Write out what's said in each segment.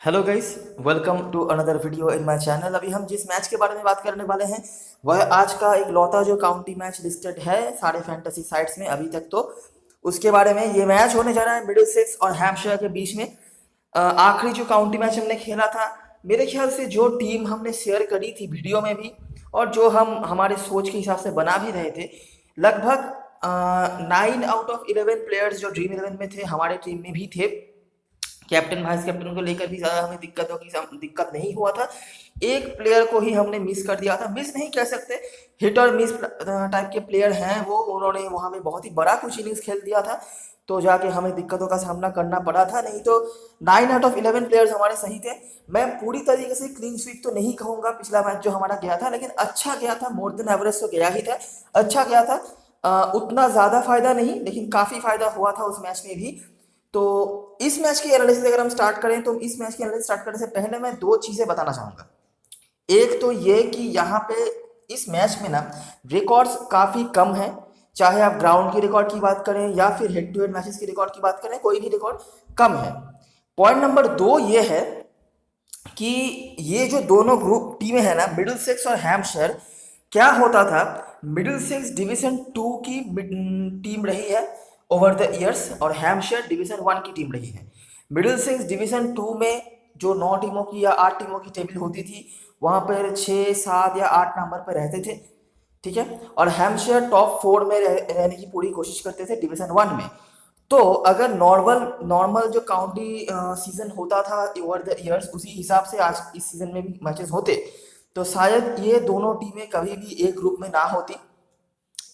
Hello guys, welcome to another video in my channel. अभी हम जिस मैच के बारे में बात करने वाले हैं वह आज का एक लौता जो काउंटी मैच लिस्टेड है सारे फैंटेसी साइट्स में अभी तक। तो उसके बारे में ये मैच होने जा रहा है मिडिलसेक्स और हैम्पशायर के बीच में। आखिरी जो काउंटी मैच हमने खेला था, मेरे ख्याल से जो टीम हमने शेयर करी थी वीडियो में भी और जो हम हमारे सोच के हिसाब से बना भी रहे थे, लगभग 9 आउट ऑफ 11 प्लेयर्स जो ड्रीम 11 में थे हमारे टीम में भी थे। कैप्टन वाइस कैप्टन को लेकर भी ज़्यादा हमें दिक्कत नहीं हुआ था। एक प्लेयर को ही हमने मिस कर दिया था, मिस नहीं कह सकते, हिट और मिस टाइप के प्लेयर हैं वो। उन्होंने वहाँ पे बहुत ही बड़ा कुछ इनिंग्स खेल दिया था, तो जाके हमें दिक्कतों का सामना करना पड़ा था। नहीं तो 9 आउट ऑफ 11 प्लेयर्स हमारे सही थे। मैं पूरी तरीके से क्लीन स्वीप तो नहीं कहूँगा पिछला मैच जो हमारा गया था, लेकिन अच्छा गया था, मोर देन एवरेज तो गया ही था, अच्छा गया था। उतना ज़्यादा फायदा नहीं, लेकिन काफ़ी फायदा हुआ था उस मैच में भी। तो इस मैच की एनालिसिस अगर हम स्टार्ट करें, तो इस मैच की एनालिसिस स्टार्ट करने से पहले मैं दो चीज़ें बताना चाहूँगा। एक तो ये कि यहाँ पे इस मैच में ना रिकॉर्ड्स काफ़ी कम हैं। चाहे आप ग्राउंड की रिकॉर्ड की बात करें या फिर हेड टू हेड मैचेस की रिकॉर्ड की बात करें, कोई भी रिकॉर्ड कम है। पॉइंट नंबर दो ये है कि ये जो दोनों ग्रुप टीमें हैं ना, मिडिलसेक्स और हैम्पशायर, क्या होता था, मिडिलसेक्स डिवीजन 2 की टीम रही है ओवर द इयर्स और हैम्पशायर डिवीजन 1 की टीम रही है। मिडिलसेक्स डिवीजन 2 में जो 9 टीमों की या 8 टीमों की टेबल होती थी, वहाँ पर 6, 7 या 8 नंबर पर रहते थे, ठीक है। और हैम्पशायर टॉप 4 में रहने की पूरी कोशिश करते थे डिवीजन 1 में। तो अगर नॉर्मल नॉर्मल जो काउंटी सीजन होता था ओवर द इयर्स, उसी हिसाब से आज इस सीजन में भी मैचेस होते, तो शायद ये दोनों टीमें कभी भी एक ग्रुप में ना होती।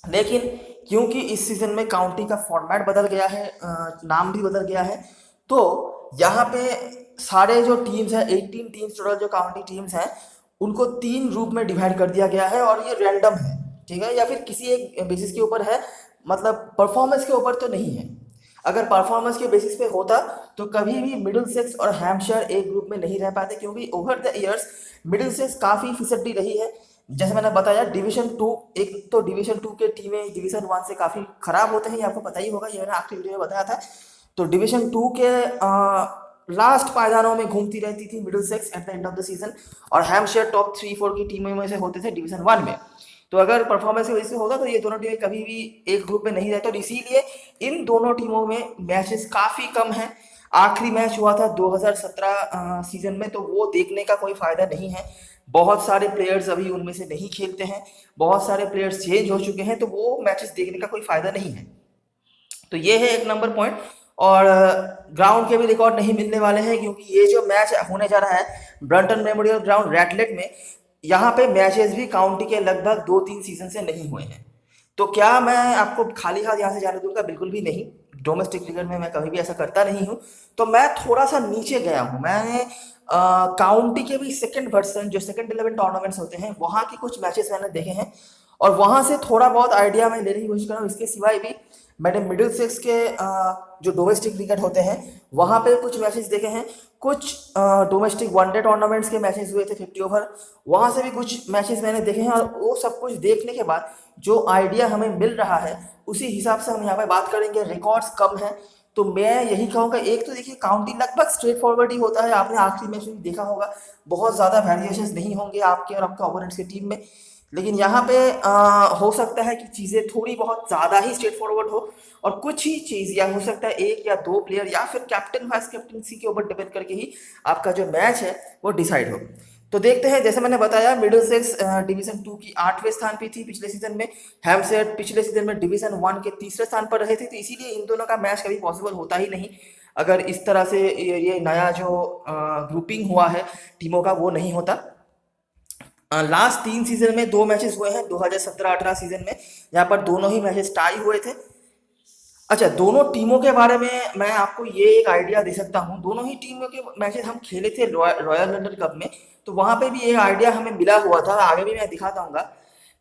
लेकिन क्योंकि इस सीजन में काउंटी का फॉर्मेट बदल गया है, नाम भी बदल गया है, तो यहाँ पे सारे जो टीम्स हैं, 18 टीम्स टोटल जो काउंटी टीम्स हैं, उनको 3 ग्रुप में डिवाइड कर दिया गया है और ये रैंडम है, ठीक है, या फिर किसी एक बेसिस के ऊपर है, मतलब परफॉर्मेंस के ऊपर तो नहीं है। अगर परफॉर्मेंस के बेसिस पे होता तो कभी भी मिडिलसेक्स और हैम्पशायर एक ग्रुप में नहीं रह पाते, क्योंकि ओवर द इयर्स मिडिलसेक्स काफ़ी फिसड्डी रही है। जैसे मैंने बताया डिवीजन 2, एक तो डिवीजन 2 के टीमें डिवीजन 1 से काफ़ी खराब होते हैं, ये आपको पता ही होगा, ये मैंने आखिरी वीडियो में बताया था। तो डिवीजन 2 के लास्ट पायदानों में घूमती रहती थी Middlesex at the end of the season, और हैम्पशायर टॉप 3-4 की टीमों में से होते थे डिवीजन 1 में। तो अगर परफॉर्मेंस की वजह से होता तो ये दोनों टीमें कभी भी एक ग्रुप में नहीं रहती, और इसीलिए इन दोनों टीमों में मैचेस काफ़ी कम हैं। आखिरी मैच हुआ था 2017 सीजन में, तो वो देखने का कोई फ़ायदा नहीं है। बहुत सारे प्लेयर्स अभी उनमें से नहीं खेलते हैं, बहुत सारे प्लेयर्स चेंज हो चुके हैं, तो वो मैचेस देखने का कोई फ़ायदा नहीं है। तो ये है एक नंबर पॉइंट। और ग्राउंड के भी रिकॉर्ड नहीं मिलने वाले हैं, क्योंकि ये जो मैच होने जा रहा है ब्रंटन मेमोरियल ग्राउंड रैटलेट में, यहाँ पे मैचेस भी काउंटी के लगभग 2-3 सीजन से नहीं हुए हैं। तो क्या मैं आपको खाली हाथ यहाँ से जाने दूंगा? बिल्कुल भी नहीं। डोमेस्टिक क्रिकेट में मैं कभी भी ऐसा करता नहीं हूँ। तो मैं थोड़ा सा नीचे गया हूँ। मैंने काउंटी के भी सेकंड वर्सन, जो सेकंड 11 टूर्नामेंट्स होते हैं, वहाँ के कुछ मैचेस मैंने देखे हैं और वहाँ से थोड़ा बहुत आइडिया मैं लेने की कोशिश कर रहा हूँ। इसके सिवाय भी मैंने मिडिल सिक्स के जो डोमेस्टिक क्रिकेट होते हैं वहाँ पे कुछ मैचेस देखे हैं। कुछ डोमेस्टिक वनडे टूर्नामेंट्स के मैचेस हुए थे 50 ओवर, वहाँ से भी कुछ मैचेस मैंने देखे हैं। और वो सब कुछ देखने के बाद जो आइडिया हमें मिल रहा है, उसी हिसाब से हम यहाँ पे बात करेंगे। रिकॉर्ड्स कम हैं, तो मैं यही कहूँगा, एक तो देखिए काउंटी लगभग स्ट्रेट फॉरवर्ड ही होता है, आपने आखिरी मैच में देखा होगा, बहुत ज़्यादा वेरिएशंस नहीं होंगे आपके और आपके ओपोनेंट्स की टीम में। लेकिन यहाँ पे हो सकता है कि चीज़ें थोड़ी बहुत ज़्यादा ही स्ट्रेट फॉरवर्ड हो, और कुछ ही चीज़, या हो सकता है एक या दो प्लेयर या फिर कैप्टन वाइस कैप्टनसी के ऊपर डिपेंड करके ही आपका जो मैच है वो डिसाइड हो। तो देखते हैं, जैसे मैंने बताया मिडिलसेक्स डिवीजन 2 की 8वें स्थान पे थी पिछले सीजन में, हैम्पशायर पिछले सीजन में डिवीजन 1 के तीसरे स्थान पर रहे थे, तो इसीलिए इन दोनों का मैच कभी पॉसिबल होता ही नहीं अगर इस तरह से ये नया जो ग्रुपिंग हुआ है टीमों का वो नहीं होता। लास्ट 3 सीजन में 2 मैचेस हुए हैं 2017-18 सीजन में, यहाँ पर दोनों ही मैचेस टाई हुए थे। अच्छा, दोनों टीमों के बारे में मैं आपको ये एक आइडिया दे सकता हूँ। दोनों ही टीमों के मैचेस हम खेले थे रॉयल लंदन कप में, तो वहाँ पे भी ये आइडिया हमें मिला हुआ था, आगे भी मैं दिखाता हूँ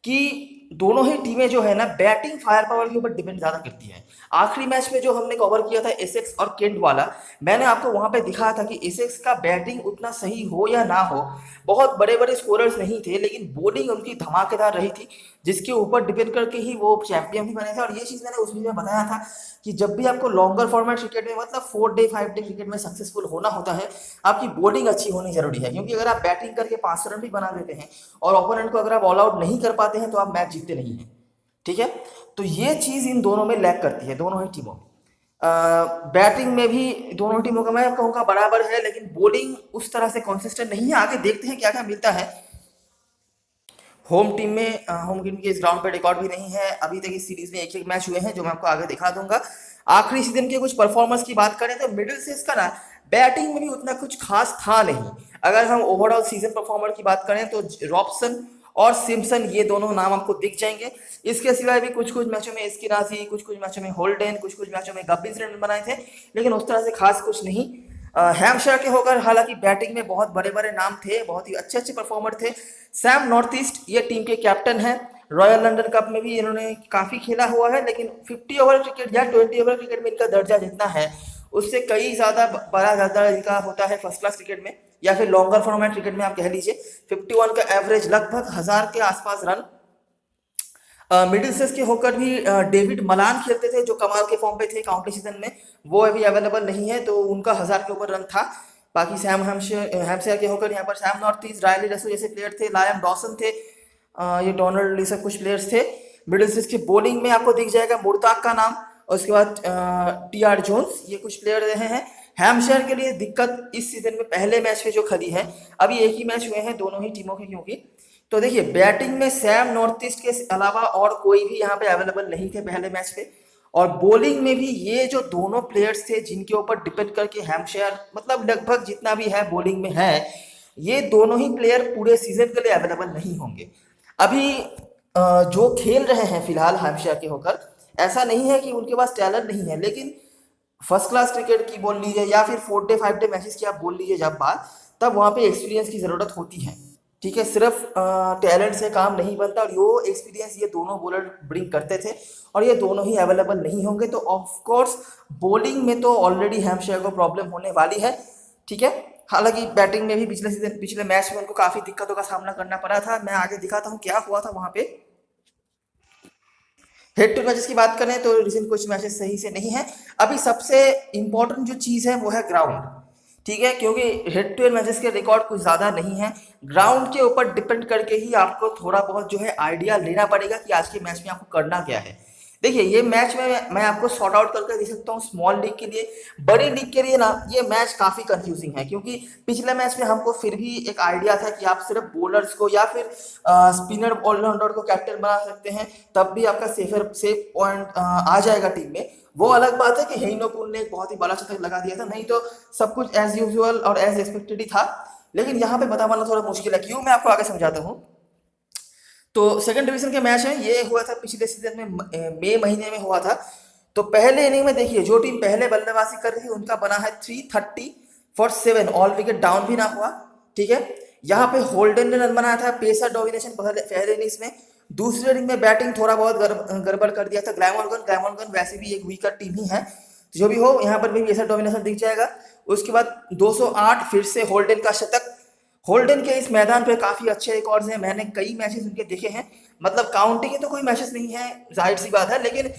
कि दोनों ही टीमें जो है ना बैटिंग फायर पावर के ऊपर डिपेंड ज़्यादा करती है। आखिरी मैच में जो हमने कवर किया था एसेक्स और केंट वाला, मैंने आपको वहां पे दिखाया था कि एसेक्स का बैटिंग उतना सही हो या ना हो, बहुत बड़े बड़े स्कोरर्स नहीं थे, लेकिन बॉलिंग उनकी धमाकेदार रही थी, जिसके ऊपर डिपेंड करके ही वो चैंपियन भी बने थे। और ये चीज़ मैंने उस वीडियो में बताया था कि जब भी आपको लॉन्गर फॉर्मेट क्रिकेट में, मतलब 4 डे 5 डे क्रिकेट में सक्सेसफुल होना होता है, आपकी बॉलिंग अच्छी होनी जरूरी है। क्योंकि अगर आप बैटिंग करके 500 रन भी बना देते हैं और ओपोनेंट को अगर आप ऑल आउट नहीं कर पाते हैं तो आप मैच जीतते नहीं हैं। ठीक है, तो ये चीज़ इन दोनों में लैक करती है, दोनों ही टीमों में। बैटिंग में भी दोनों टीमों का मैं कहूँगा बराबर है, लेकिन बॉलिंग उस तरह से कंसिस्टेंट नहीं है। आगे देखते हैं क्या क्या मिलता है। होम टीम में होम टीम के इस ग्राउंड पे रिकॉर्ड भी नहीं है अभी तक। इस सीरीज में एक एक मैच हुए हैं जो मैं आपको आगे दिखा दूंगा। आखिरी सीजन के कुछ परफॉर्मेंस की बात करें तो मिडिल से इसका ना बैटिंग में भी उतना कुछ खास था नहीं। अगर हम ओवरऑल सीजन परफॉर्मर की बात करें तो रॉबसन और सिम्पसन, ये दोनों नाम आपको दिख जाएंगे। इसके सिवाय भी कुछ कुछ मैचों में एस्किनासी, कुछ कुछ मैचों में होल्डेन, कुछ कुछ मैचों में गप्पिस रन बनाए थे, लेकिन उस तरह से खास कुछ नहीं। हैम्पशायर के होकर हालांकि बैटिंग में बहुत बड़े बड़े नाम थे, बहुत ही अच्छे अच्छे परफॉर्मर थे। सैम नॉर्थ ईस्ट ये टीम के कैप्टन हैं। रॉयल लंदन कप में भी इन्होंने काफ़ी खेला हुआ है, लेकिन 50 ओवर क्रिकेट या 20 ओवर क्रिकेट में इनका दर्जा जितना है उससे कई ज़्यादा बड़ा दर्जा इनका होता है फर्स्ट क्लास क्रिकेट में, या फिर लॉन्गर फॉर्मेट क्रिकेट में आप कह लीजिए। 51 का एवरेज, लगभग 1000 के आसपास रन। मिडिलसेक्स के होकर भी डेविड मलान खेलते थे जो कमाल के फॉर्म पे थे काउंटी सीजन में, वो अभी अवेलेबल नहीं है, तो उनका 1000 के ऊपर रन था। बाकी सैम हैम्पशायर के होकर यहाँ पर सैम नॉर्थ ईस्ट, रायली रसो जैसे प्लेयर थे, लायम डॉसन थे, ये डोनाल्ड, ये सब कुछ प्लेयर्स थे। मिडिलसेक्स की बॉलिंग में आपको दिख जाएगा मुर्ताक का नाम, और उसके बाद टी.आर. जोन्स, ये कुछ प्लेयर रहे हैं। हैम्पशायर के लिए दिक्कत इस सीजन में पहले मैच में जो खली है, अभी एक ही मैच हुए हैं दोनों ही टीमों के, क्योंकि तो देखिए बैटिंग में सैम नॉर्थ ईस्ट के अलावा और कोई भी यहाँ पे अवेलेबल नहीं थे पहले मैच पे। और बॉलिंग में भी ये जो दोनों प्लेयर्स थे जिनके ऊपर डिपेंड करके हैम्पशायर मतलब लगभग जितना भी है बॉलिंग में है, ये दोनों ही प्लेयर पूरे सीजन के लिए अवेलेबल नहीं होंगे। अभी जो खेल रहे हैं फिलहाल हैम्पशायर के होकर, ऐसा नहीं है कि उनके पास टैलेंट नहीं है, लेकिन फर्स्ट क्लास क्रिकेट की बोल लीजिए या फिर 4 डे 5 डे मैचेस की आप बोल लीजिए जब बात, तब वहाँ पे एक्सपीरियंस की ज़रूरत होती है। ठीक है, सिर्फ टैलेंट से काम नहीं बनता, और वो एक्सपीरियंस ये दोनों बॉलर ब्रिंग करते थे, और ये दोनों ही अवेलेबल नहीं होंगे। तो ऑफ कोर्स बॉलिंग में तो ऑलरेडी हैम्पशायर को प्रॉब्लम होने वाली है। ठीक है, हालांकि बैटिंग में भी पिछले मैच में उनको काफ़ी दिक्कतों का सामना करना पड़ा था। मैं आगे दिखाता हूँ क्या हुआ था वहाँ पे। हेड टू मैचेस की बात करें तो रिसेंट कुछ मैचेस सही से नहीं है। अभी सबसे इंपॉर्टेंट जो चीज़ है वो है ग्राउंड। ठीक है, क्योंकि हेड टू हेड मैचेस के रिकॉर्ड कुछ ज़्यादा नहीं है, ग्राउंड के ऊपर डिपेंड करके ही आपको थोड़ा बहुत जो है आइडिया लेना पड़ेगा कि आज के मैच में आपको करना क्या है। देखिए ये मैच में मैं आपको सॉर्ट आउट करके दे सकता हूँ स्मॉल लीग के लिए। बड़ी लीग के लिए ना ये मैच काफ़ी कंफ्यूजिंग है, क्योंकि पिछले मैच में हमको फिर भी एक आइडिया था कि आप सिर्फ बॉलर्स को या फिर स्पिनर ऑलराउंडर को कैप्टन बना सकते हैं, तब भी आपका सेफ पॉइंट आ जाएगा टीम में। वो अलग बात है कि हेइनोकुन ने एक बहुत ही बड़ा शतक लगा दिया था, नहीं तो सब कुछ एज यूजुअल और एज एक्सपेक्टेड ही था। लेकिन यहाँ पे बता पाना थोड़ा मुश्किल है, क्यों, मैं आपको आगे समझाता हूँ। तो सेकंड डिवीजन के मैच है, ये हुआ था पिछले सीजन में मई महीने में हुआ था। तो पहले इनिंग में देखिए जो टीम पहले बल्लेबाजी कर रही है उनका बना है 330 फॉर 7, ऑल विकेट डाउन भी ना हुआ। ठीक है, यहाँ पे होल्डन ने रन बनाया था, पेसर डोमिनेशन पहले इनिंग्स में। दूसरे इनिंग में बैटिंग थोड़ा बहुत गड़बड़ कर दिया था ग्लैमरगन वैसे भी एक वीकर टीम ही है, तो जो भी हो यहाँ पर भी पेसर डोमिनेशन दिख जाएगा। उसके बाद 208 फिर से होल्डन का शतक। होल्डन के इस मैदान पे काफ़ी अच्छे रिकॉर्ड्स हैं, मैंने कई मैचेस उनके देखे हैं, मतलब काउंटी के तो कोई मैचेस नहीं है, जाहिर सी बात है, लेकिन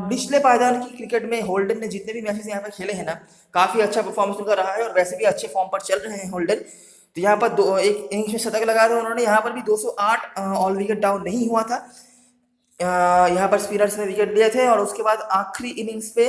निचले पायदान की क्रिकेट में होल्डन ने जितने भी मैचेस यहाँ पे खेले हैं ना, काफ़ी अच्छा परफॉर्मेंस उनका रहा है, और वैसे भी अच्छे फॉर्म पर चल रहे हैं होल्डन। तो यहाँ पर एक इनिंग्स में शतक लगाया था उन्होंने, यहाँ पर भी 208 ऑल विकेट डाउन नहीं हुआ था। यहाँ पर स्पिनर्स ने विकेट लिए थे, और उसके बाद आखिरी इनिंग्स पे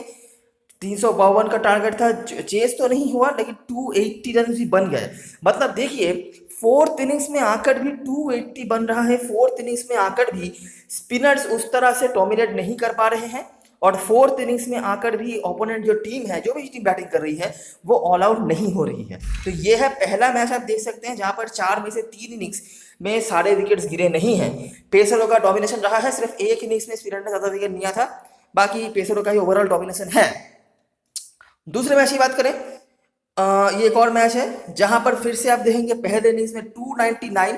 352 का टारगेट था, चेस तो नहीं हुआ, लेकिन 280 रन भी बन गए। मतलब देखिए फोर्थ इनिंग्स में आकर भी 280 बन रहा है, फोर्थ इनिंग्स में आकर भी स्पिनर्स उस तरह से डोमिनेट नहीं कर पा रहे हैं, और फोर्थ इनिंग्स में आकर भी ओपोनेंट जो टीम है, जो भी टीम बैटिंग कर रही है, वो ऑल आउट नहीं हो रही है। तो ये है पहला मैच, आप देख सकते हैं, जहां पर 4 में से 3 इनिंग्स में सारे विकेट्स गिरे नहीं हैं। पेसरों का डोमिनेशन रहा है, सिर्फ एक इनिंग्स में स्पिनर ने ज़्यादा विकेट लिया था, बाकी पेसरों का ही ओवरऑल डोमिनेशन है। दूसरे मैच की बात करें, ये एक और मैच है जहां पर फिर से आप देखेंगे पहले इनिंग्स में 299,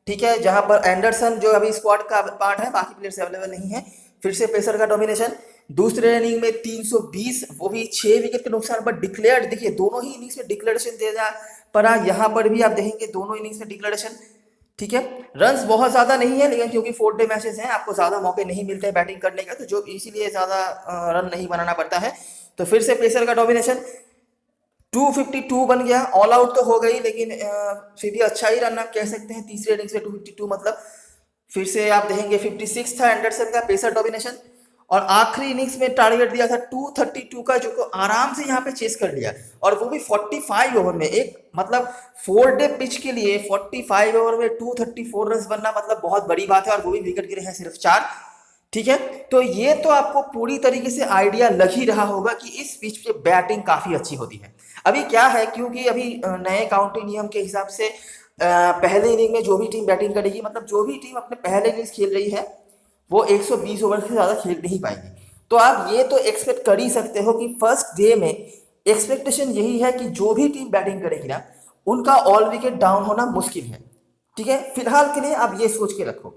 ठीक है, जहां पर एंडरसन जो अभी स्क्वाड का पार्ट है, बाकी प्लेयर्स अवेलेबल नहीं है। फिर से पेसर का डोमिनेशन, दूसरे इनिंग में 320, वो भी 6 विकेट के नुकसान पर डिक्लेयर्ड। देखिए दोनों ही इनिंग्स में डिक्लेरेशन देना पड़ा, यहाँ पर भी आप देखेंगे दोनों इनिंग्स में डिक्लेरेशन। ठीक है, रन्स बहुत ज्यादा नहीं है, लेकिन क्योंकि 4 डे मैचेस हैं, आपको ज्यादा मौके नहीं मिलते हैं बैटिंग करने का, तो जो इसीलिए ज्यादा रन नहीं बनाना पड़ता है। तो फिर से पेसर का डोमिनेशन, 252 बन गया, ऑल आउट तो हो गई, लेकिन फिर भी अच्छा ही रन आप कह सकते हैं तीसरे इनिंग्स में 252, मतलब फिर से आप देखेंगे 56 था एंडरसन का पेसर डोमिनेशन। और आखिरी इनिंग्स में टारगेट दिया था 232 का, जो को आराम से यहाँ पे चेस कर लिया, और वो भी 45 ओवर में। एक मतलब 4 डे पिच के लिए 45 ओवर में 234 रन बनना मतलब बहुत बड़ी बात है, और वो भी विकेट गिरे हैं सिर्फ 4। ठीक है, तो ये तो आपको पूरी तरीके से आइडिया लग ही रहा होगा कि इस पिच पे बैटिंग काफी अच्छी होती है। अभी क्या है, क्योंकि अभी नए काउंटी नियम के हिसाब से पहले इनिंग में जो भी टीम बैटिंग करेगी, मतलब जो भी टीम अपने पहले इनिंग्स खेल रही है, वो 120 ओवर से ज्यादा खेल नहीं पाएगी। तो आप ये तो एक्सपेक्ट कर ही सकते हो कि फर्स्ट डे में एक्सपेक्टेशन यही है कि जो भी टीम बैटिंग करेगी ना, उनका ऑल विकेट डाउन होना मुश्किल है। ठीक है, फिलहाल के लिए आप ये सोच के रखो।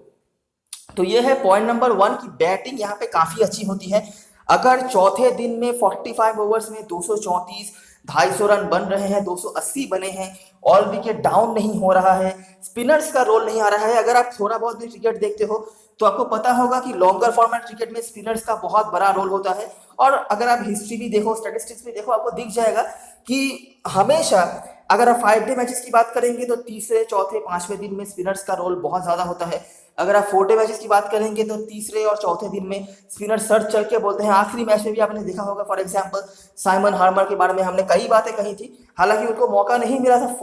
तो ये है पॉइंट नंबर 1 की बैटिंग यहाँ पे काफी अच्छी होती है। अगर चौथे दिन में 45 ओवर्स में 234, 250 रन बन रहे हैं, 280 बने हैं, ऑल विकेट डाउन नहीं हो रहा है, स्पिनर्स का रोल नहीं आ रहा है। अगर आप थोड़ा बहुत भी क्रिकेट देखते हो तो आपको पता होगा कि लॉन्गर फॉर्मेट क्रिकेट में स्पिनर्स का बहुत बड़ा रोल होता है। और अगर आप हिस्ट्री भी देखो, स्टैटिस्टिक्स भी देखो, आपको दिख जाएगा कि हमेशा अगर आप 5 डे मैचेस की बात करेंगे तो तीसरे, चौथे, पांचवें दिन में स्पिनर्स का रोल बहुत ज्यादा होता है। अगर आप 4 डे मैचेस की बात करेंगे तो तीसरे और चौथे दिन में स्पिनर सर्च चल के बोलते हैं। आखिरी मैच में भी आपने देखा होगा, फॉर एग्जांपल साइमन हार्मर के बारे में हमने कई बातें कही थी, हालांकि उनको मौका नहीं मिला था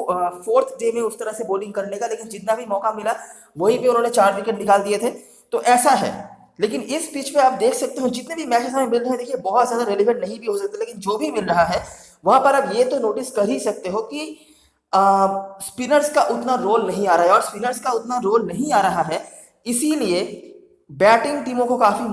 4th डे में उस तरह से बॉलिंग करने का, लेकिन जितना भी मौका मिला वहीं पे उन्होंने 4 विकेट निकाल दिए थे। तो ऐसा है, लेकिन इस पिच पे आप देख सकते हो जितने भी मैचेस हमें मिल रहे हैं, देखिए बहुत ज्यादा रेलिवेंट नहीं भी हो सकते, लेकिन जो भी मिल रहा है वहां पर आप ये तो नोटिस कर ही सकते हो कि स्पिनर्स का उतना रोल नहीं आ रहा है। और स्पिनर्स का उतना रोल नहीं आ रहा है, इसीलिए बैटिंग टीमों को काफी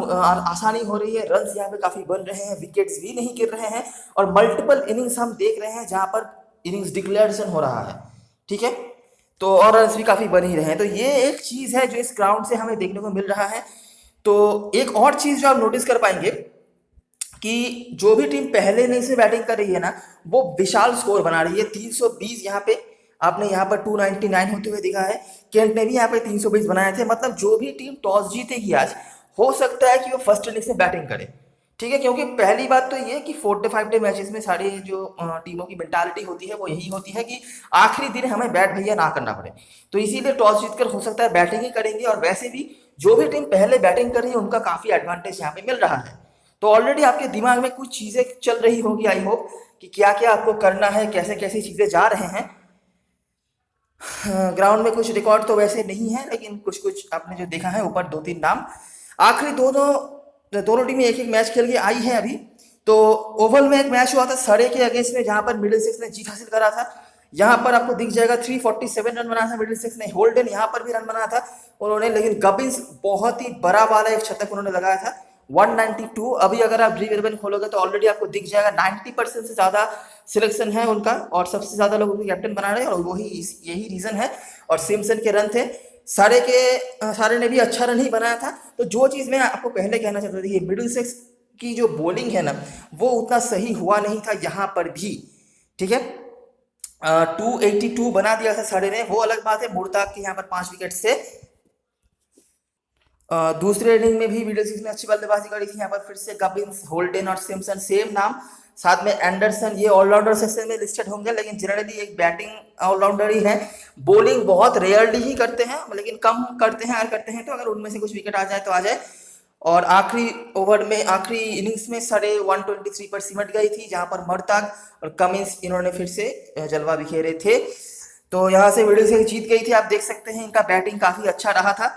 आसानी हो रही है, रन्स यहाँ पे काफी बन रहे हैं, विकेट्स भी नहीं गिर रहे हैं, और मल्टीपल इनिंग्स हम देख रहे हैं जहां पर इनिंग्स डिक्लेरेशन हो रहा है। ठीक है, तो और रन्स भी काफी बन ही रहे हैं। तो ये एक चीज है जो इस ग्राउंड से हमें देखने को मिल रहा है। तो एक और चीज जो आप नोटिस कर पाएंगे कि जो भी टीम पहले इनिंग से बैटिंग कर रही है ना, वो विशाल स्कोर बना रही है। 320 यहाँ पे आपने यहाँ पर 299 होते हुए दिखा है। केंट ने भी यहाँ पे 320 बनाए थे। मतलब जो भी टीम टॉस जीतेगी आज, हो सकता है कि वो फर्स्ट इनिंग से बैटिंग करे। ठीक है, क्योंकि पहली बात तो ये कि 4 डे 5 डे मैचेस में सारी जो टीमों की मेंटालिटी होती है वो यही होती है कि आखिरी दिन हमें बैट भैया ना करना पड़े, तो इसीलिए टॉस जीतकर हो सकता है बैटिंग ही करेंगे। और वैसे भी जो भी टीम पहले बैटिंग कर रही है उनका काफी एडवांटेज यहाँ पे मिल रहा है। तो ऑलरेडी आपके दिमाग में कुछ चीजें चल रही होगी, आई होप, कि क्या क्या आपको करना है, कैसे कैसे चीजें जा रहे हैं। ग्राउंड में कुछ रिकॉर्ड तो वैसे नहीं है, लेकिन कुछ कुछ आपने जो देखा है ऊपर 2-3 नाम। आखिरी दोनों टीमें एक एक मैच खेल के आई है अभी। तो ओवल में एक मैच हुआ था सरे के अगेंस्ट में, जहां पर मिडिलसेक्स ने जीत हासिल करा था। यहाँ पर आपको दिख जाएगा 347 रन बनाया था मिडिलसेक्स ने। होल्डन यहाँ पर भी रन बनाया था उन्होंने, लेकिन गबिन्स बहुत ही बड़ा वाला एक शतक उन्होंने लगाया था, 192। अभी अगर आप ड्रीव11 खोलोगे तो ऑलरेडी आपको दिख जाएगा 90% से ज्यादा सिलेक्शन है उनका, और सबसे ज्यादा लोग उनको कैप्टन बना रहे हैं, और वही यही रीजन है। और सिम्पसन के रन थे, सारे ने भी अच्छा रन ही बनाया था। तो जो चीज मैं आपको पहले कहना चाहता था, ये मिडिलसेक्स की जो बॉलिंग है ना, वो उतना सही हुआ नहीं था यहाँ पर भी। ठीक है, 282 बना दिया था सारे ने, वो अलग बात है। मुर्ताक के यहाँ पर 5 विकेट से। दूसरे इनिंग में भी मिडिलसेक्स ने अच्छी बल्लेबाजी करी थी। यहाँ पर फिर से गबिन्स, होल्डन और सिम्पसन सेम नाम, साथ में एंडरसन, ये ऑलराउंडर सेक्शन में लिस्टेड होंगे, लेकिन जनरली एक बैटिंग ऑलराउंडर ही है। बॉलिंग बहुत रेयरली ही करते हैं, लेकिन कम करते हैं, अगर करते हैं तो अगर उनमें से कुछ विकेट आ जाए तो आ जाए। और आखिरी ओवर में, आखिरी इनिंग्स में साढ़े 123 पर सिमट गई थी, जहां पर मर्ताग और कमिंस इन्होंने फिर से जलवा बिखेरे थे। तो यहाँ से मिडिलसेक्स जीत गई थी। आप देख सकते हैं इनका बैटिंग काफी अच्छा रहा था।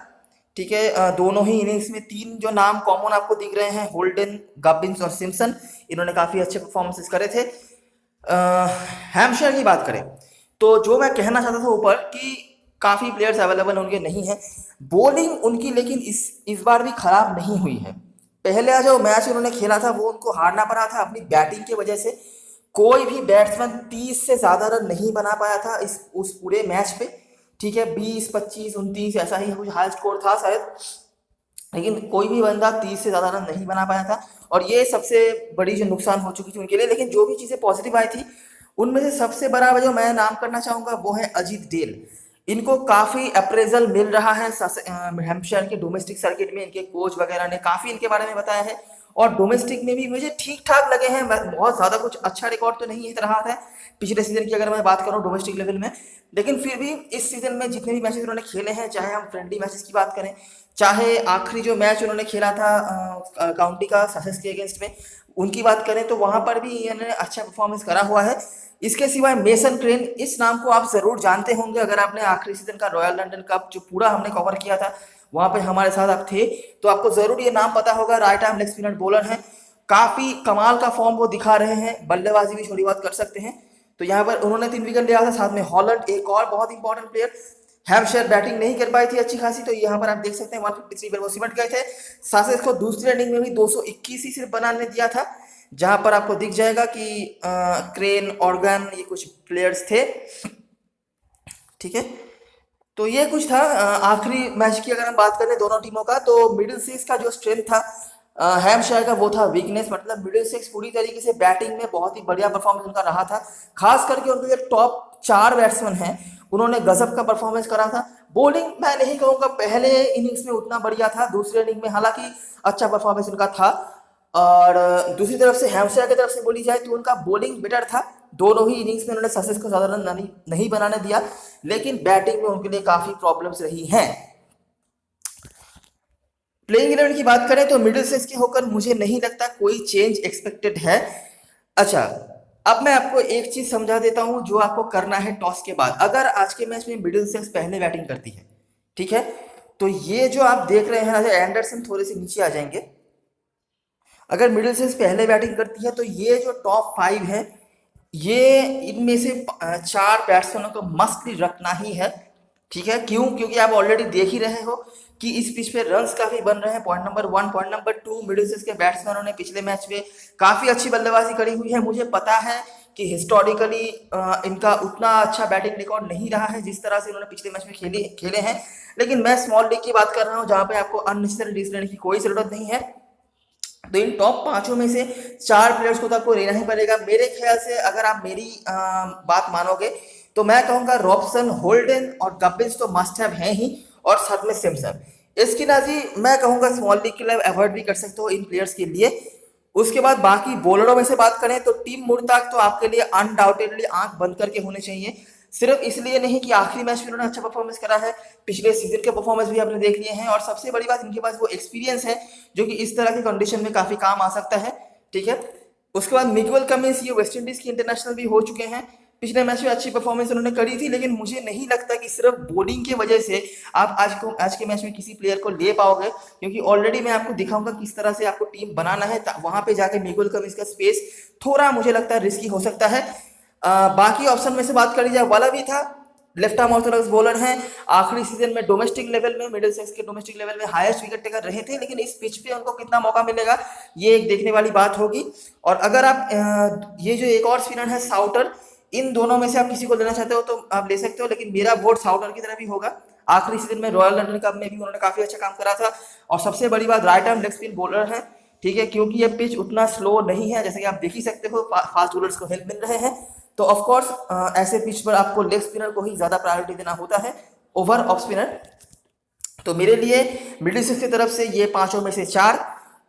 ठीक है, दोनों ही इनिंग्स में 3 जो नाम कॉमन आपको दिख रहे हैं, होल्डन, गबिन्स और सिम्पसन, इन्होंने काफी अच्छे परफॉर्मेंसेस करे थे। हैम्पशायर की बात करें तो जो मैं कहना चाहता था ऊपर कि काफी प्लेयर्स अवेलेबल उनके नहीं है, बॉलिंग उनकी लेकिन इस बार भी खराब नहीं हुई है। पहले जो मैच उन्होंने खेला था वो उनको हारना पड़ा था अपनी बैटिंग की वजह से। कोई भी बैट्समैन 30 से ज्यादा रन नहीं बना पाया था उस पूरे मैच पे। ठीक है, 20, 25, 29 ऐसा ही कुछ हाई स्कोर था शायद, लेकिन कोई भी बंदा 30 से ज़्यादा रन नहीं बना पाया था। और ये सबसे बड़ी जो नुकसान हो चुकी थी उनके लिए। लेकिन जो भी चीज़ें पॉजिटिव आई थी उनमें से सबसे बड़ा जो मैं नाम करना चाहूँगा वो है अजीत डेल। इनको काफ़ी अप्रेजल मिल रहा है हैम्पशायर के डोमेस्टिक सर्किट में। इनके कोच वगैरह ने काफ़ी इनके बारे में बताया है, और डोमेस्टिक में भी मुझे ठीक ठाक लगे हैं। बहुत ज़्यादा कुछ अच्छा रिकॉर्ड तो नहीं रहा था पिछले सीजन की अगर मैं बात करूँ डोमेस्टिक लेवल में, लेकिन फिर भी इस सीजन में जितने भी मैचेस उन्होंने खेले हैं, चाहे हम फ्रेंडली मैचेस की बात करें, चाहे आखिरी जो मैच उन्होंने खेला था काउंटी का ससेक्स के अगेंस्ट में उनकी बात करें, तो वहां पर भी इन्होंने अच्छा परफॉर्मेंस करा हुआ है। इसके सिवाय मेसन क्रेन, इस नाम को आप जरूर जानते होंगे अगर आपने आखिरी सीजन का रॉयल लंदन कप जो पूरा हमने कवर किया था वहां पे हमारे साथ आप थे, तो आपको जरूर ये नाम पता होगा। Right arm leg spinner bowler हैं, काफी कमाल का फॉर्म वो दिखा रहे हैं, बल्लेबाजी भी थोड़ी बहुत कर सकते हैं। तो यहाँ पर उन्होंने 3 विकेट लिया था, साथ में हॉलैंड एक और बहुत इंपॉर्टेंट प्लेयर। हैम्पशायर बैटिंग नहीं कर पाई थी अच्छी खासी, तो यहाँ पर आप देख सकते हैं 153 पर वो सिमट गए थे। सासेक्स को दूसरी इनिंग में भी 221 ही सिर्फ बनाने दिया था, जहां पर आपको दिख जाएगा कि क्रेन, ऑर्गन, ये कुछ प्लेयर्स थे। ठीक है, तो ये कुछ था आखिरी मैच की अगर हम बात करें दोनों टीमों का, तो मिडिल सिक्स का जो स्ट्रेंथ था हैम्पशायर का वो था वीकनेस। मतलब मिडिल सिक्स पूरी तरीके से बैटिंग में बहुत ही बढ़िया परफॉर्मेंस उनका रहा था, खास करके उनके जो टॉप 4 बैट्समैन हैं उन्होंने गजब का परफॉर्मेंस करा था। बॉलिंग मैं नहीं कहूँगा पहले इनिंग्स में उतना बढ़िया था, दूसरे इनिंग में हालांकि अच्छा परफॉर्मेंस उनका था। और दूसरी तरफ से हैम्पशायर की तरफ से बोली जाए तो उनका बॉलिंग बेटर था, दोनों ही इनिंग्स में उन्होंने ससेक्स को ज्यादा रन नहीं बनाने दिया, लेकिन बैटिंग में उनके लिए काफी प्रॉब्लम्स रही हैं। प्लेइंग 11 की बात करें तो मिडिल सेक्स के होकर मुझे नहीं लगता कोई चेंज एक्सपेक्टेड है। अच्छा, अब मैं आपको एक चीज समझा देता हूं जो आपको करना है टॉस के बाद। अगर आज के मैच में मिडिल सेक्स पहले बैटिंग करती है, ठीक है, तो ये जो आप देख रहे हैं एंडरसन थोड़े से नीचे आ जाएंगे। अगर मिडिल सेक्स पहले बैटिंग करती है तो ये जो टॉप 5 है, ये इनमें से 4 बैट्समैनों को मस्ट रखना ही है। ठीक है, क्यों? क्योंकि आप ऑलरेडी देख ही रहे हो कि इस पिच पे रन्स काफी बन रहे हैं। Point number 1, point number 2, middle sex के बैट्समैनों ने पिछले मैच में काफी अच्छी बल्लेबाजी करी हुई है। मुझे पता है कि हिस्टोरिकली इनका उतना अच्छा बैटिंग रिकॉर्ड नहीं रहा है जिस तरह से इन्होंने पिछले मैच में खेले हैं, लेकिन मैं स्मॉल लीग की बात कर रहा हूँ जहां पे आपको अननेसेसरी रिस्क लेने की कोई जरूरत नहीं है। तो इन टॉप 5 में से 4 प्लेयर्स को तो आपको लेना ही पड़ेगा। मेरे ख्याल से अगर आप मेरी बात मानोगे तो मैं कहूंगा रॉबसन, होल्डन और कपिल्स तो मस्ट हैव हैं ही, और साथ में सिम्पसन। इसकी नाजी मैं कहूंगा स्मॉल लीग के लिए अवॉइड भी कर सकते हो इन प्लेयर्स के लिए। उसके बाद बाकी बॉलरों में से बात करें तो टीम मुर्ताक तो आपके लिए अनडाउटेडली आंख बंद करके होने चाहिए, सिर्फ इसलिए नहीं कि आखिरी मैच में उन्होंने अच्छा परफॉर्मेंस करा है, पिछले सीजन के परफॉर्मेंस भी आपने देख लिए हैं, और सबसे बड़ी बात इनके पास वो एक्सपीरियंस है जो कि इस तरह की कंडीशन में काफी काम आ सकता है। ठीक है, उसके बाद मिगुएल कमिंस, ये वेस्ट इंडीज की इंटरनेशनल भी हो चुके हैं, पिछले मैच में अच्छी परफॉर्मेंस उन्होंने करी थी, लेकिन मुझे नहीं लगता कि सिर्फ बॉलिंग की वजह से आप आज के मैच में किसी प्लेयर को ले पाओगे, क्योंकि ऑलरेडी मैं आपको दिखाऊंगा किस तरह से आपको टीम बनाना है। वहां पे जाके मिगुएल कमिंस का स्पेस थोड़ा मुझे लगता है रिस्की हो सकता है। बाकी ऑप्शन में से बात कर लीजिए, वाला भी था, लेफ्ट आर्म ऑर्थोडॉक्स बॉलर हैं, आखिरी सीजन में डोमेस्टिक लेवल में, मिडिल सेक्स के डोमेस्टिक लेवल में हाईएस्ट विकेट टेकर रहे थे, लेकिन इस पिच पे उनको कितना मौका मिलेगा ये एक देखने वाली बात होगी। और अगर आप ये जो एक और स्पिनर है साउटर, इन दोनों में से आप किसी को लेना चाहते हो तो आप ले सकते हो, लेकिन मेरा वोट साउटर की तरह भी होगा। आखिरी सीजन में रॉयल लंदन कप में भी उन्होंने काफी अच्छा काम करा था, और सबसे बड़ी बात right arm leg spin bowler है। ठीक है, क्योंकि ये पिच उतना स्लो नहीं है, जैसे कि आप देख ही सकते हो फास्ट बॉलर्स को हेल्प मिल रहे हैं, तो ऑफ कोर्स ऐसे पिच पर आपको लेग स्पिनर को ही ज्यादा प्रायोरिटी देना होता है ओवर ऑफ स्पिनर। तो मेरे लिए मिडिल सिक्स की तरफ से ये 5 में से 4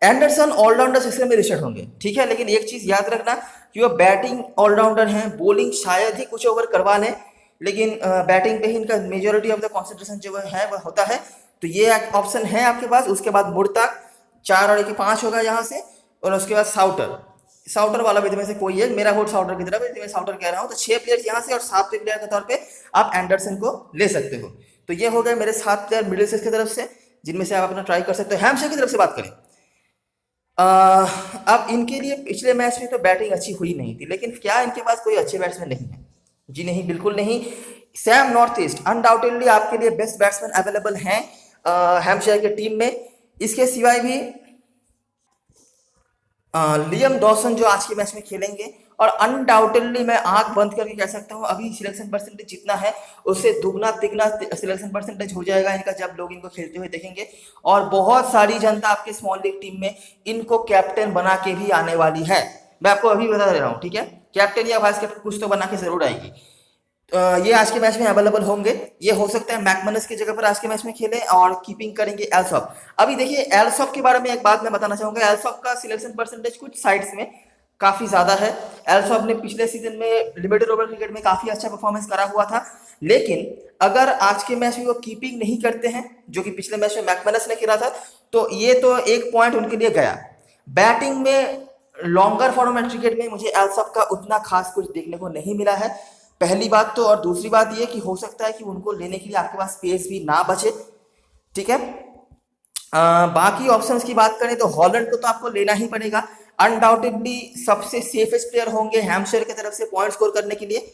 एंडरसन ऑलराउंडर सेक्शन में रिशर्ट होंगे। ठीक है, लेकिन एक चीज याद रखना कि वो बैटिंग ऑलराउंडर हैं, बॉलिंग शायद ही कुछ ओवर करवा लें, लेकिन बैटिंग पे ही इनका मेजोरिटी ऑफ द कॉन्सेंट्रेशन जो है वह होता है। तो ये ऑप्शन है आपके पास। उसके बाद मुर्ताक 4 और 5 होगा यहाँ से, और उसके बाद साउटर वाला भी में से कोई है, मेरा वोट साउटर की तरफ है, मैं साउटर कह रहा हूँ। तो 6 प्लेयर यहाँ से और 7 प्लेयर के तौर पे आप एंडरसन को ले सकते हो। तो ये हो गए मेरे 7 प्लेयर मिडिल सेक्स की तरफ से, जिनमें से आप अपना ट्राई कर सकते हो। हैम्पशायर की तरफ से बात करें, अब इनके लिए पिछले मैच में तो बैटिंग अच्छी हुई नहीं थी, लेकिन क्या इनके पास कोई अच्छे बैट्समैन नहीं है? जी नहीं, बिल्कुल नहीं। सैम नॉर्थ ईस्ट अनडाउटेडली आपके लिए बेस्ट बैट्समैन अवेलेबल हैं हैम्पशायर की टीम में। इसके सिवाय भी लियम डॉसन जो आज के मैच में खेलेंगे, और अनडाउटेडली मैं आंख बंद करके कह सकता हूँ अभी सिलेक्शन परसेंटेज जितना है उससे दुगना तिगना सिलेक्शन परसेंटेज हो जाएगा इनका जब लोग इनको खेलते हुए देखेंगे। और बहुत सारी जनता आपके स्मॉल लीग टीम में इनको कैप्टन बना के भी आने वाली है, मैं आपको अभी बता दे रहा हूँ, ठीक है। कैप्टन या वाइस कैप्टन कुछ तो बना के जरूर आएगी। ये आज के मैच में अवेलेबल होंगे। ये हो सकता है मैकमनस की जगह पर आज के मैच में खेलें और कीपिंग करेंगे एल्सॉप। अभी देखिए एल्सॉप के बारे में एक बात मैं बताना चाहूंगा, एल्सॉप का सिलेक्शन परसेंटेज कुछ साइड्स में काफी ज्यादा है। एल्सॉप ने पिछले सीजन में लिमिटेड ओवर क्रिकेट में काफी अच्छा परफॉर्मेंस करा हुआ था, लेकिन अगर आज के मैच में वो कीपिंग नहीं करते हैं जो कि पिछले मैच में मैकमनस ने किया था, तो ये तो एक पॉइंट उनके लिए गया। बैटिंग में लॉन्गर फॉर्मेट क्रिकेट में मुझे एल्सॉप का उतना खास कुछ देखने को नहीं मिला है, पहली बात तो। और दूसरी बात ये कि हो सकता है कि उनको लेने के लिए आपके पास स्पेस भी ना बचे, ठीक है। बाकी ऑप्शंस की बात करें तो हॉलैंड को तो आपको लेना ही पड़ेगा, अनडाउटेडली सबसे सेफेस्ट प्लेयर होंगे हैम्पशायर की तरफ से पॉइंट स्कोर करने के लिए।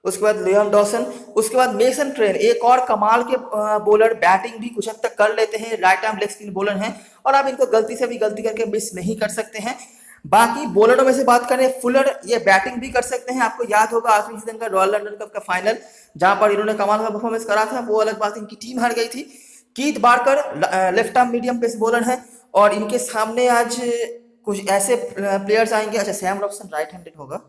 उसके बाद लियोन डॉसन, उसके बाद मेसन ट्रेन, एक और कमाल के बॉलर, बैटिंग भी कुछ हद तक कर लेते हैं, right arm leg spin bowler हैं और आप इनको गलती से भी गलती करके मिस नहीं कर सकते हैं। बाकी बॉलरों में से बात करें, फुलर ये बैटिंग भी कर सकते हैं। आपको याद होगा आखिरी सीजन का रॉयल लंदन कप का फाइनल जहां पर इन्होंने कमाल का परफॉर्मेंस करा था, वो अलग बात, इनकी टीम हार गई थी। Keith Barker left arm medium pace bowler हैं और इनके सामने आज कुछ ऐसे प्लेयर्स आएंगे। अच्छा, सैम रॉबसन राइट हैंडेड होगा,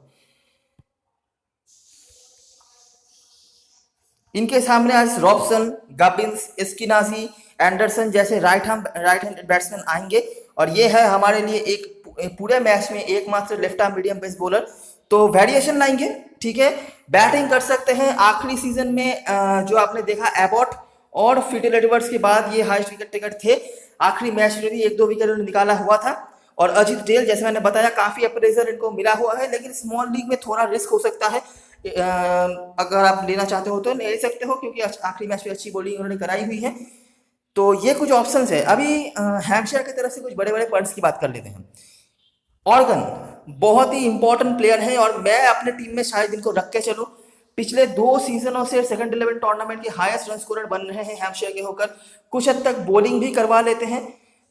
इनके सामने आज रॉबसन, गबिन्स, एस्किनाजी, एंडरसन जैसे राइट हैंडेड बैट्समैन आएंगे और ये है हमारे लिए एक पूरे मैच में एकमात्र left arm medium pace bowler. तो वेरिएशन लाएंगे, ठीक है। बैटिंग कर सकते हैं। आखिरी सीजन में जो आपने देखा एबॉट और फिटिल एडवर्ड्स के बाद ये हाईएस्ट विकेट टेकर थे। आखिरी मैच में भी 1-2 विकेट उन्होंने निकाला हुआ था। और अजित डेल, जैसे मैंने बताया, काफी अप्रेजर इनको मिला हुआ है, लेकिन स्मॉल लीग में थोड़ा रिस्क हो सकता है। अगर आप लेना चाहते हो तो ले सकते हो, क्योंकि आखिरी मैच में अच्छी बॉलिंग उन्होंने कराई हुई है। तो ये कुछ ऑप्शंस है। अभी हैम्पशायर की तरफ से कुछ बड़े बड़े पॉइंट्स की बात कर लेते हैं। ऑर्गन बहुत ही इंपॉर्टेंट प्लेयर है और मैं अपने टीम में शायद इनको रख के चलूं। पिछले 2 सीजनों से सेकंड 11 टूर्नामेंट के हाईएस्ट रन स्कोरर बन रहे हैं हैम्पशायर के होकर। कुछ हद तक बॉलिंग भी करवा लेते हैं।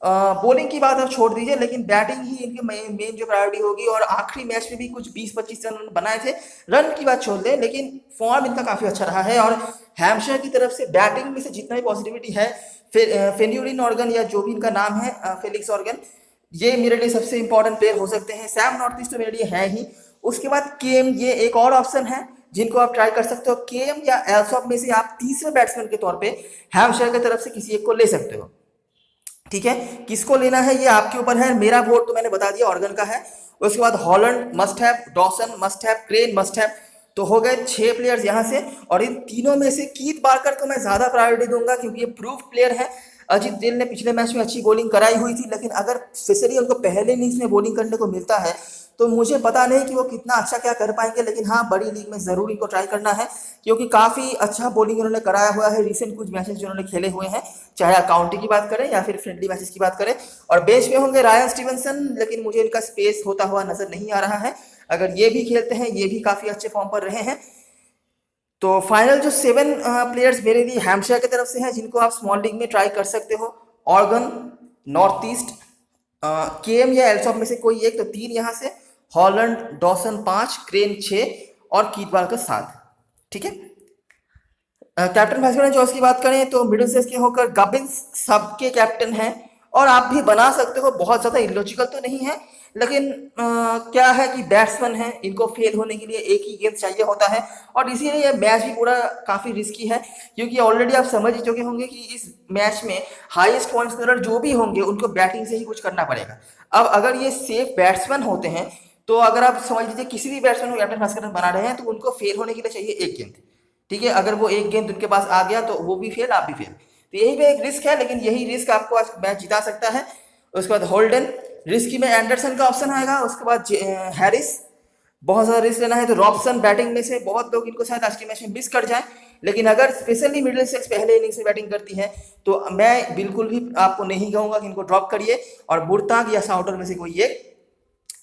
बॉलिंग की बात आप छोड़ दीजिए, लेकिन बैटिंग ही इनकी मेन जो प्रायोरिटी होगी। और आखिरी मैच में भी कुछ 20-25 रन बनाए थे। रन की बात छोड़ दें, लेकिन फॉर्म इनका काफी अच्छा रहा है। और हैम्पशायर की तरफ से बैटिंग में से जितना भी पॉजिटिविटी है, फेन्यूरिन ऑर्गन या जो भी इनका नाम है, फेलिक्स ऑर्गन, ये मेरे लिए सबसे इंपॉर्टेंट प्लेयर हो सकते हैं। सैम नॉर्थईस्ट तो मेरे लिए है ही। उसके बाद केम, ये एक और ऑप्शन है जिनको आप ट्राई कर सकते हो। केम या एल्सॉप में से आप तीसरे बैट्समैन के तौर पे हैम्पशायर की तरफ से किसी एक को ले सकते हो, ठीक है। किसको लेना है ये आपके ऊपर है। मेरा वोट तो मैंने बता दिया ऑर्गन का है। उसके बाद Holland must have, Dawson must have, crane must have. तो हो गए 6 प्लेयर्स यहाँ से। और इन तीनों में से कीथ बार्कर को मैं ज्यादा प्रायोरिटी दूंगा, क्योंकि ये प्रूफ प्लेयर है। अजित दिल ने पिछले मैच में अच्छी बॉलिंग कराई हुई थी, लेकिन अगर स्पेशली उनको पहले इनिंग्स में बॉलिंग करने को मिलता है तो मुझे पता नहीं कि वो कितना अच्छा क्या कर पाएंगे। लेकिन हाँ, बड़ी लीग में जरूर इनको ट्राई करना है, क्योंकि काफी अच्छा बॉलिंग उन्होंने कराया हुआ है रिसेंट कुछ मैचेस जो उन्होंने खेले हुए हैं, चाहे काउंटी की बात करें या फिर फ्रेंडली मैचेस की बात करें। और बेंच में होंगे रायन स्टीवनसन, लेकिन मुझे इनका स्पेस होता हुआ नजर नहीं आ रहा है। अगर ये भी खेलते हैं, ये भी काफी अच्छे फॉर्म पर रहे हैं। तो फाइनल जो 7 प्लेयर्स मेरे लिए हैम्पशायर की तरफ से हैं, जिनको आप स्मॉल लीग में ट्राई कर सकते हो। ऑर्गन, नॉर्थ ईस्ट, केएम या एल्सॉप में से कोई एक, तो 3 यहाँ से, हॉलैंड, डॉसन 5, क्रेन 6 और कीथ बार्कर 7, ठीक है। कैप्टन वाइस कैप्टन चॉइस की बात करें तो मिडिलसेक्स के होकर गबिन्स सबके कैप्टन हैं और आप भी बना सकते हो। बहुत ज्यादा इलॉजिकल तो नहीं है, लेकिन क्या है कि बैट्समैन हैं, इनको फेल होने के लिए एक ही गेंद चाहिए होता है। और इसीलिए यह मैच भी पूरा काफी रिस्की है, क्योंकि ऑलरेडी आप समझ चुके होंगे कि इस मैच में हाईएस्ट पॉइंट स्कोरर जो भी होंगे उनको बैटिंग से ही कुछ करना पड़ेगा। अब अगर ये सेफ बैट्समैन होते हैं, तो अगर आप समझ लीजिए किसी भी बैट्समैन को कैप्टन वाइस कैप्टन बना रहे हैं, तो उनको फेल होने के लिए चाहिए एक गेंद, ठीक है। अगर वो एक गेंद उनके पास आ गया तो वो भी फेल, आप भी फेल। तो यही पे एक रिस्क है, लेकिन यही रिस्क आपको आज मैच जिता सकता है। उसके बाद होल्डन, रिस्की में एंडरसन का ऑप्शन आएगा। उसके बाद हैरिस, बहुत ज़्यादा रिस्क लेना है तो रॉबसन। बैटिंग में से बहुत लोग इनको शायद आज के मैच में मिस कर जाएं, लेकिन अगर स्पेशली मिडिलसेक्स पहले इनिंग्स में बैटिंग करती है तो मैं बिल्कुल भी आपको नहीं कहूँगा कि इनको ड्रॉप करिए। और बुर्ताग या साउटर में से कोई एक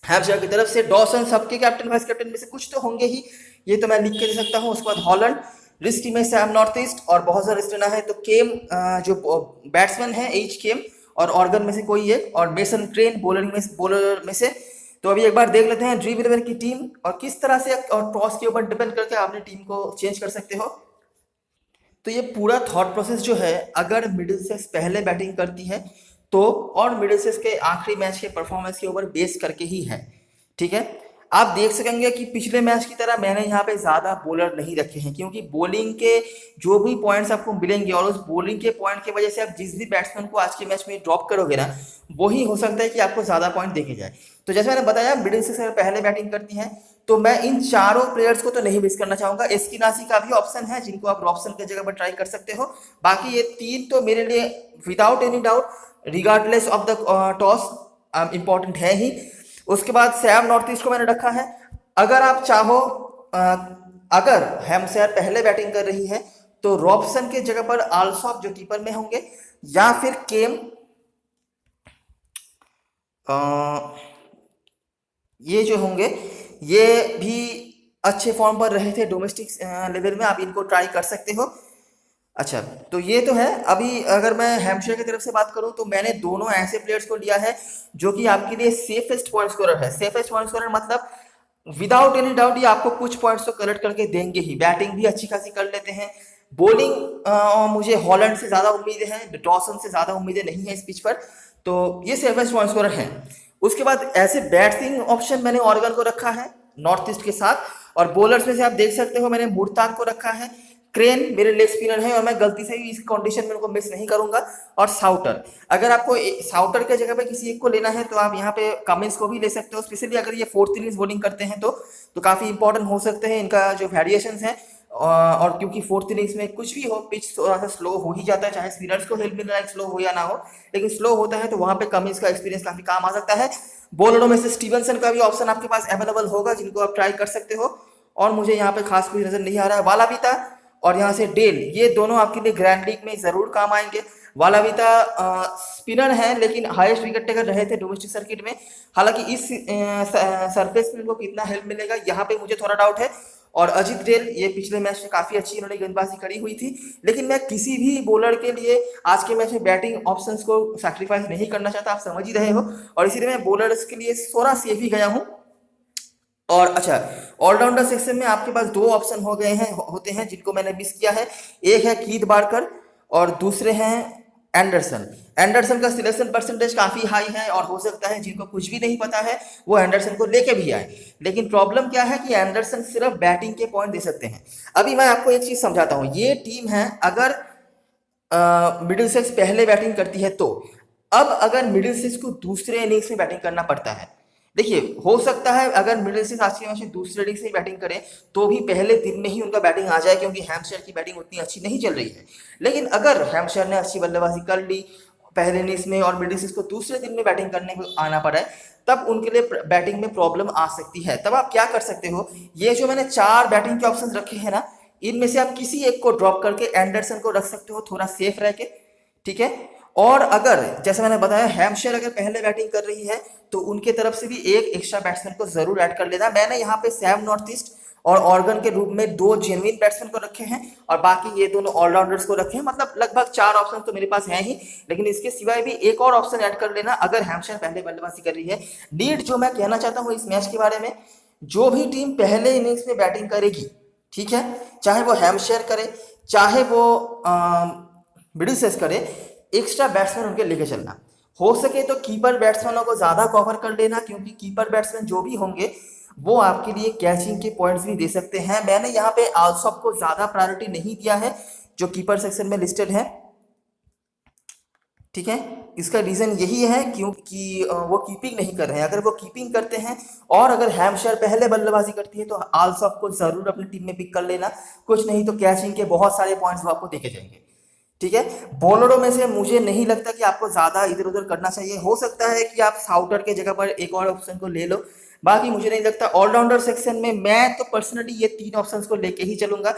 हैम्पशायर की तरफ से। डॉसन सबके कैप्टन वाइस कैप्टन में से कुछ तो होंगे ही, ये तो मैं लिख के दे सकता हूँ। उसके बाद हॉलैंड, रिस्की में सैम नॉर्थ ईस्ट और बहुत ज़्यादा रिस्क लेना है तो केम जो बैट्समैन है एच केम, और ऑर्गन में से कोई एक, और मेसन ट्रेन बॉलर में से तो अभी एक बार देख लेते हैं ड्रीम 11 की टीम और किस तरह से और टॉस के ऊपर डिपेंड करके आप अपनी टीम को चेंज कर सकते हो। तो ये पूरा थॉट प्रोसेस जो है, अगर मिडिलसेक्स पहले बैटिंग करती है तो और मिडिलसेक्स के आखिरी मैच के परफॉर्मेंस के ऊपर बेस करके ही है, ठीक है। आप देख सकेंगे कि पिछले मैच की तरह मैंने यहाँ पे ज़्यादा बॉलर नहीं रखे हैं, क्योंकि बॉलिंग के जो भी पॉइंट्स आपको मिलेंगे और उस बॉलिंग के पॉइंट की वजह से आप जिस भी बैट्समैन को आज के मैच में ड्रॉप करोगे ना, वही हो सकता है कि आपको ज़्यादा पॉइंट देखे जाए। तो जैसे मैंने बताया, मिडिलसेक्स अगर पहले बैटिंग करती हैं तो मैं इन चारों प्लेयर्स को तो नहीं मिस करना चाहूंगा। एस्किनासी का भी ऑप्शन है जिनको आप रॉबसन की जगह पर ट्राई कर सकते हो। बाकी ये तीन तो मेरे लिए without any doubt, regardless of the toss, important है ही। उसके बाद सैम नॉर्थ ईस्ट को मैंने रखा है। अगर आप चाहो, अगर हैम्पशायर पहले बैटिंग कर रही है तो रॉबसन के जगह पर आल्सॉप जो कीपर में होंगे, या फिर केम, ये जो होंगे ये भी अच्छे फॉर्म पर रहे थे डोमेस्टिक लेवल में, आप इनको ट्राई कर सकते हो। अच्छा, तो ये तो है। अभी अगर मैं हैम्पशायर की तरफ से बात करूं तो मैंने दोनों ऐसे प्लेयर्स को लिया है जो कि आपके लिए सेफेस्ट पॉइंट स्कोरर है। सेफेस्ट पॉइंट स्कोरर मतलब विदाउट एनी डाउट ये आपको कुछ पॉइंट्स तो कलेक्ट करके देंगे ही। बैटिंग भी अच्छी खासी कर लेते हैं। बॉलिंग मुझे हॉलैंड से ज़्यादा उम्मीदें हैं, डॉसन से ज़्यादा उम्मीदें नहीं है इस पिच पर, तो ये सेफेस्ट पॉइंट स्कोरर हैं। उसके बाद ऐसे बैटिंग ऑप्शन मैंने ऑर्गन को रखा है नॉर्थ ईस्ट के साथ, और बॉलर्स में से आप देख सकते हो मैंने मुर्ताक को रखा है। क्रेन मेरे लेग स्पिनर है और मैं गलती से भी इस कंडीशन में उनको मिस नहीं करूंगा। और साउटर, अगर आपको साउटर के जगह पे किसी एक को लेना है तो आप यहाँ पे कमिंस को भी ले सकते हो, स्पेशली अगर ये फोर्थ इनिंग्स बॉलिंग करते हैं तो काफ़ी इंपॉर्टेंट हो सकते हैं इनका जो वेरिएशन है। और क्योंकि फोर्थ इनिंग्स में कुछ भी हो, पिच थोड़ा सा स्लो हो ही जाता है, चाहे स्पिनर्स को हेल्प मिल रहा है स्लो हो या ना हो, लेकिन स्लो होता है तो वहाँ पे कमिंस का एक्सपीरियंस काफ़ी काम आ सकता है। बॉलरों में से स्टीवनसन का भी ऑप्शन आपके पास अवेलेबल होगा जिनको आप ट्राई कर सकते हो। और मुझे यहाँ पे खास कोई नजर नहीं आ रहा है। वालाविता और यहाँ से डेल, ये दोनों आपके लिए ग्रैंड लीग में जरूर काम आएंगे। वालाविता स्पिनर हैं लेकिन हाईएस्ट विकेट टेकर रहे थे डोमेस्टिक सर्किट में। हालांकि इस सरफेस में उनको कितना हेल्प मिलेगा यहाँ पे मुझे थोड़ा डाउट है। और अजित डेल, ये पिछले मैच में काफी अच्छी इन्होंने गेंदबाजी करी हुई थी, लेकिन मैं किसी भी बॉलर के लिए आज के मैच में बैटिंग ऑप्शंस को सैक्रिफाइस नहीं करना चाहता, आप समझ ही रहे हो, और इसीलिए मैं बॉलर्स के लिए थोड़ा सेफ ही गया हूँ। और अच्छा, ऑलराउंडर सेक्शन में आपके पास दो ऑप्शन हो गए हैं होते हैं जिनको मैंने मिस किया है। एक है कीथ बार्कर और दूसरे हैं एंडरसन। एंडरसन का सिलेक्शन परसेंटेज काफ़ी हाई है और हो सकता है जिनको कुछ भी नहीं पता है वो एंडरसन को लेके भी आए, लेकिन प्रॉब्लम क्या है कि एंडरसन सिर्फ बैटिंग के पॉइंट दे सकते हैं। अभी मैं आपको एक चीज़ समझाता हूँ। ये टीम है, अगर मिडिलसेक्स पहले बैटिंग करती है तो अब अगर मिडिलसेक्स को दूसरे इनिंग्स में बैटिंग करना पड़ता है, देखिए हो सकता है अगर मिडिलसेक्स आज के मैच में दूसरे इनिंग्स में बैटिंग करें तो भी पहले दिन में ही उनका बैटिंग आ जाए, क्योंकि हैम्पशायर की बैटिंग उतनी अच्छी नहीं चल रही है। लेकिन अगर हैम्पशायर ने अच्छी बल्लेबाजी कर ली पहले इनिंग्स में और मिडिलसेक्स को दूसरे दिन में बैटिंग करने को आना पड़ा है, तब उनके लिए बैटिंग में प्रॉब्लम आ सकती है। तब आप क्या कर सकते हो, ये जो मैंने 4 बैटिंग के ऑप्शन रखे हैं ना, इनमें से आप किसी एक को ड्रॉप करके एंडरसन को रख सकते हो थोड़ा सेफ रह के, ठीक है। और अगर जैसे मैंने बताया हैम्पशायर अगर पहले बैटिंग कर रही है तो उनके तरफ से भी एक एक्स्ट्रा बैट्समैन को जरूर ऐड कर लेना। मैंने यहाँ पे सैम नॉर्थ ईस्ट और ऑर्गन के रूप में 2 जेन्युइन बैट्समैन को रखे हैं और बाकी ये दोनों ऑलराउंडर्स को रखे हैं। मतलब लगभग 4 ऑप्शन तो मेरे पास हैं ही, लेकिन इसके सिवाय भी एक और ऑप्शन ऐड कर लेना अगर हैम्पशायर पहले बल्लेबाजी कर रही है। लीड जो मैं कहना चाहता हूँ इस मैच के बारे में, जो भी टीम पहले इनिंग्स में बैटिंग करेगी, ठीक है, चाहे वो हैम्पशायर करे चाहे वो मिडिलसेक्स करे, एक्स्ट्रा बैट्समैन उनके लेके चलना। हो सके तो कीपर बैट्समैनों को ज़्यादा कवर कर लेना, क्योंकि कीपर बैट्समैन जो भी होंगे वो आपके लिए कैचिंग के पॉइंट्स भी दे सकते हैं। मैंने यहाँ पे आल्सॉप को ज़्यादा प्रायोरिटी नहीं दिया है जो कीपर सेक्शन में लिस्टेड है, ठीक है। इसका रीज़न यही है क्योंकि वो कीपिंग नहीं कर रहे हैं। अगर वो कीपिंग करते हैं और अगर हैम्पशायर पहले बल्लेबाजी करती है तो आल्सॉप को ज़रूर अपनी टीम में पिक कर लेना, कुछ नहीं तो कैचिंग के बहुत सारे पॉइंट्स वो आपको देखे जाएंगे, ठीक है। बॉलरों में से मुझे नहीं लगता कि आपको ज़्यादा इधर उधर करना चाहिए। हो सकता है कि आप साउटर के जगह पर एक और ऑप्शन को ले लो, बाकी मुझे नहीं लगता। ऑलराउंडर सेक्शन में मैं तो पर्सनली ये 3 ऑप्शंस को लेके ही चलूंगा।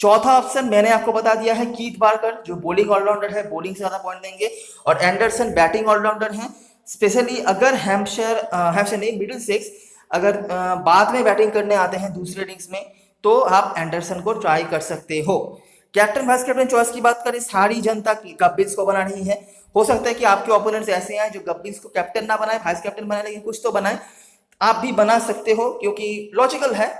चौथा ऑप्शन मैंने आपको बता दिया है, कीथ बार्कर जो बॉलिंग ऑलराउंडर है, बॉलिंग से ज़्यादा पॉइंट देंगे, और एंडरसन बैटिंग ऑलराउंडर हैं। स्पेशली अगर हैम्पशायर नहीं, मिडिलसेक्स अगर बाद में बैटिंग करने आते हैं दूसरे इनिंग्स में तो आप एंडरसन को ट्राई कर सकते हो। कैप्टन वाइस कैप्टन चॉइस की बात करें, सारी जनता गब्बिंस को बना रही है। हो सकता है कि आपके ओपोनेंट्स ऐसे हैं जो गब्बिंस को कैप्टन ना बनाए, वाइस कैप्टन बनाए, लेकिन कुछ तो बनाए। आप भी बना सकते हो क्योंकि लॉजिकल है।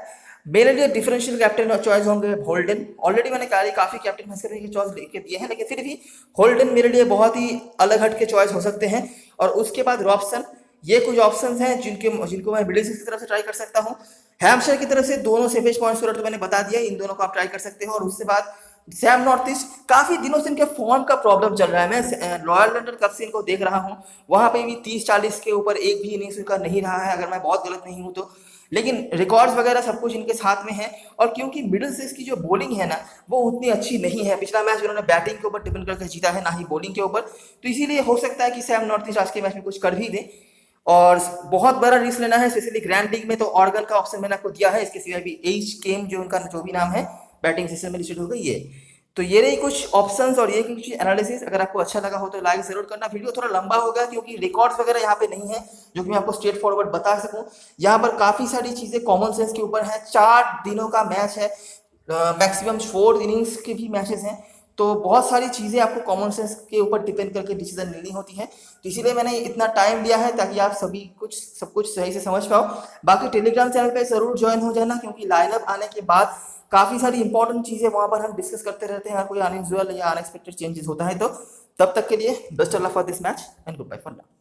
मेरे लिए डिफरेंशियल कैप्टन चॉइस होंगे होल्डन। ऑलरेडी मैंने काफी कैप्टन भास्कर की चॉइस लेके दिए हैं, लेकिन फिर भी होल्डन मेरे लिए बहुत ही अलग हट के चॉइस हो सकते हैं। और उसके बाद रॉबसन। ये कुछ ऑप्शंस हैं जिनको मैं मिडिल की तरफ से ट्राई कर सकता हूँ। हैम्पशायर की तरफ से दोनों सेवेज पॉइंट स्कोरर तो मैंने बता दिया, इन दोनों को आप ट्राई कर सकते हो। और उसके बाद सैम नॉर्थ ईस्ट, काफी दिनों से इनके फॉर्म का प्रॉब्लम चल रहा है। मैं रॉयल लंदन कप से इनको देख रहा हूँ, वहां पे भी 30-40 के ऊपर एक भी इनिंग्स उनका नहीं रहा है, अगर मैं बहुत गलत नहीं हूँ तो। लेकिन रिकॉर्ड्स वगैरह सब कुछ इनके साथ में है। और क्योंकि मिडिल से इसकी जो बॉलिंग है ना, वो उतनी अच्छी नहीं है। पिछला मैच उन्होंने बैटिंग के ऊपर डिपेंड करके जीता है, ना ही बॉलिंग के ऊपर। तो इसीलिए हो सकता है कि सैम नॉर्थ ईस्ट आज के मैच में कुछ कर भी दे। और बहुत बड़ा रिस्क लेना है, स्पेशली ग्रैंड लीग में तो ऑर्गन का ऑप्शन मैंने आपको दिया है। इसके सिवाय भी एच केम जो उनका जो भी नाम है बैटिंग सिस्टम में लिस्टेड हो गई है। तो ये रही कुछ ऑप्शंस और ये कुछ एनालिसिस। अगर आपको अच्छा लगा हो तो लाइक जरूर करना। वीडियो थोड़ा लंबा होगा क्योंकि रिकॉर्ड्स वगैरह यहाँ पे नहीं है जो कि मैं आपको स्ट्रेट फॉरवर्ड बता सकूं। यहाँ पर काफी सारी चीजें कॉमन सेंस के ऊपर है। 4 दिनों का मैच है, मैक्सिमम 4 इनिंग्स के भी मैचेस हैं। तो बहुत सारी चीज़ें आपको कॉमन सेंस के ऊपर डिपेंड करके डिसीजन लेनी होती है। तो इसीलिए मैंने इतना टाइम लिया है ताकि आप सब कुछ सही से समझ पाओ। बाकी टेलीग्राम चैनल पे ज़रूर ज्वाइन हो जाना, क्योंकि लाइनअप आने के बाद काफ़ी सारी इंपॉर्टेंट चीज़ें वहाँ पर हम डिस्कस करते रहते हैं। अगर कोई अनयूजुअल या अनएक्सपेक्टेड चेंजेस होता है तो। तब तक के लिए best of luck for this match and goodbye for now.